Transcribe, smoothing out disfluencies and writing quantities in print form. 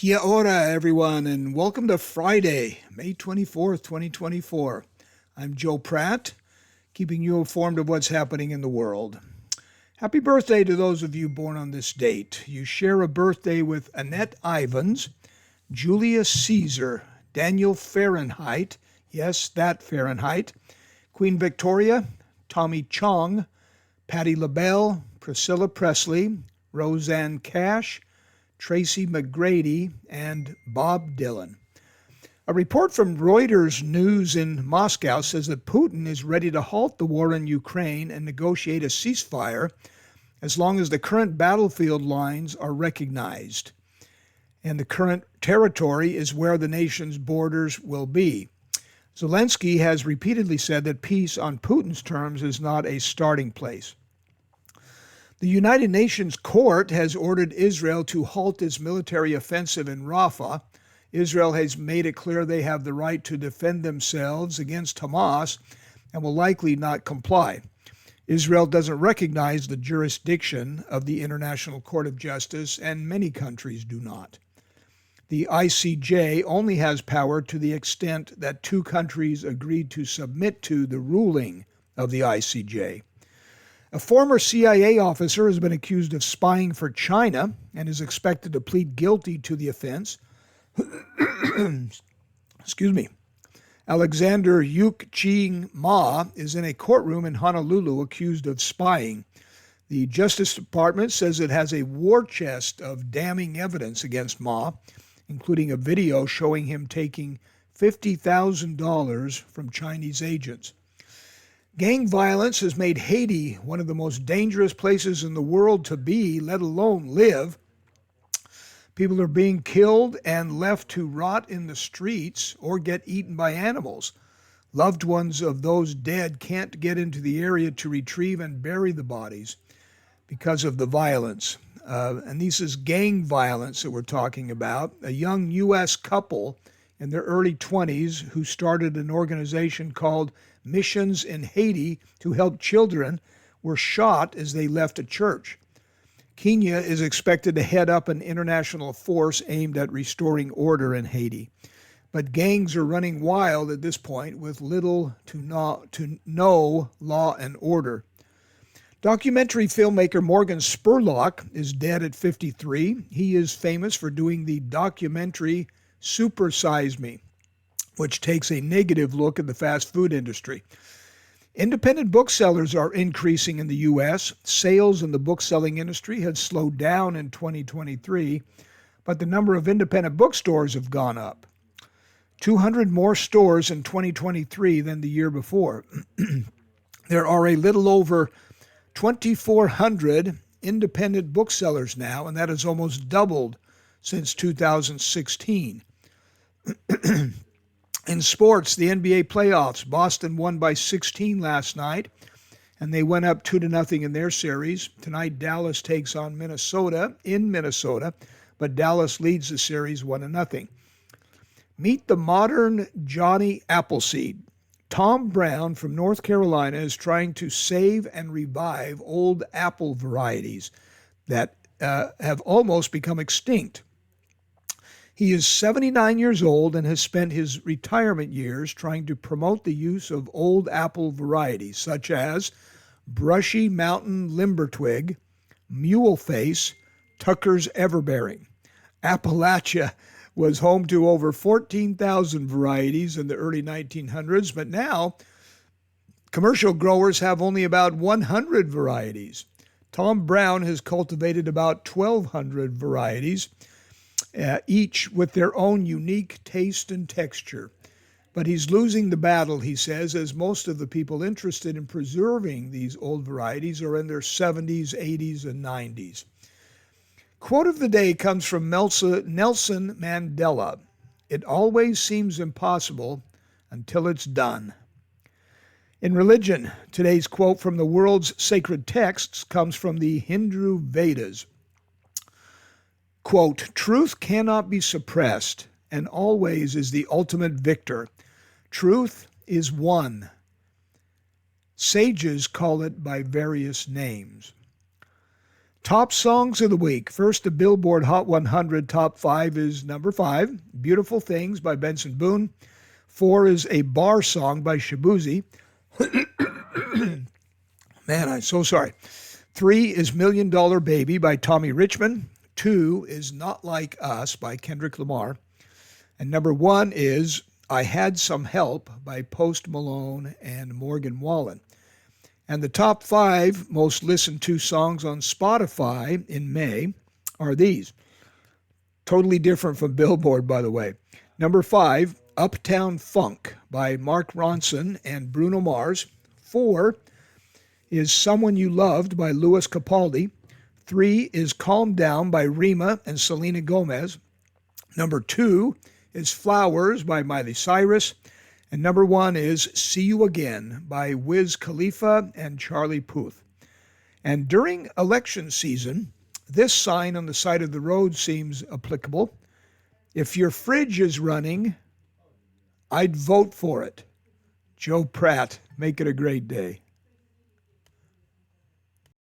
Kia ora, everyone, and welcome to Friday, May 24th, 2024. I'm Joe Pratt, keeping you informed of what's happening in the world. Happy birthday to those of you born on this date. You share a birthday with Annette Ivins, Julius Caesar, Daniel Fahrenheit, yes, that Fahrenheit, Queen Victoria, Tommy Chong, Patti LaBelle, Priscilla Presley, Roseanne Cash, Tracy McGrady, and Bob Dylan. A report from Reuters News in Moscow says that Putin is ready to halt the war in Ukraine and negotiate a ceasefire as long as the current battlefield lines are recognized. And the current territory is where the nation's borders will be. Zelensky has repeatedly said that peace on Putin's terms is not a starting place. The United Nations Court has ordered Israel to halt its military offensive in Rafah. Israel has made it clear they have the right to defend themselves against Hamas and will likely not comply. Israel doesn't recognize the jurisdiction of the International Court of Justice, and many countries do not. The ICJ only has power to the extent that two countries agreed to submit to the ruling of the ICJ. A former CIA officer has been accused of spying for China and is expected to plead guilty to the offense. Excuse me. Alexander Yuk Ching Ma is in a courtroom in Honolulu accused of spying. The Justice Department says it has a war chest of damning evidence against Ma, including a video showing him taking $50,000 from Chinese agents. Gang violence has made Haiti one of the most dangerous places in the world to be, let alone live. People are being killed and left to rot in the streets or get eaten by animals. Loved ones of those dead can't get into the area to retrieve and bury the bodies because of the violence. And this is gang violence that we're talking about. A young U.S. couple in their early 20s who started an organization called Missions in Haiti to help children were shot as they left a church. Kenya is expected to head up an international force aimed at restoring order in Haiti. But gangs are running wild at this point with little to no law and order. Documentary filmmaker Morgan Spurlock is dead at 53. He is famous for doing the documentary Super Size Me, which takes a negative look at the fast food industry. Independent booksellers are increasing in the U.S. Sales in the bookselling industry had slowed down in 2023, but the number of independent bookstores have gone up. 200 more stores in 2023 than the year before. There are a little over 2,400 independent booksellers now, and that has almost doubled since 2016. In sports, the NBA playoffs, Boston won by 16 last night, and they went up 2-0 in their series. Tonight, Dallas takes on Minnesota in Minnesota, but Dallas leads the series 1-0. Meet the modern Johnny Appleseed. Tom Brown from North Carolina is trying to save and revive old apple varieties that have almost become extinct. He is 79 years old and has spent his retirement years trying to promote the use of old apple varieties such as Brushy Mountain Limbertwig, Mule Face, Tucker's Everbearing. Appalachia was home to over 14,000 varieties in the early 1900s, but now commercial growers have only about 100 varieties. Tom Brown has cultivated about 1,200 varieties, each with their own unique taste and texture. But he's losing the battle, he says, as most of the people interested in preserving these old varieties are in their 70s, 80s, and 90s. Quote of the day comes from Nelson Mandela. It always seems impossible until it's done. In religion, today's quote from the world's sacred texts comes from the Hindu Vedas. Quote, truth cannot be suppressed and always is the ultimate victor. Truth is one. Sages call it by various names. Top songs of the week. First, the Billboard Hot 100 top 5 is number 5, Beautiful Things by Benson Boone. 4 is A Bar Song by Shabuzi. Man, I'm so sorry. 3 is Million Dollar Baby by Tommy Richmond. 2 is Not Like Us by Kendrick Lamar. And number 1 is I Had Some Help by Post Malone and Morgan Wallen. And the top 5 most listened to songs on Spotify in May are these. Totally different from Billboard, by the way. Number 5, Uptown Funk by Mark Ronson and Bruno Mars. 4 is Someone You Loved by Louis Capaldi. 3 is Calm Down by Rima and Selena Gomez. Number 2 is Flowers by Miley Cyrus. And number 1 is See You Again by Wiz Khalifa and Charlie Puth. And during election season, this sign on the side of the road seems applicable. If your fridge is running, I'd vote for it. Joe Pratt, make it a great day.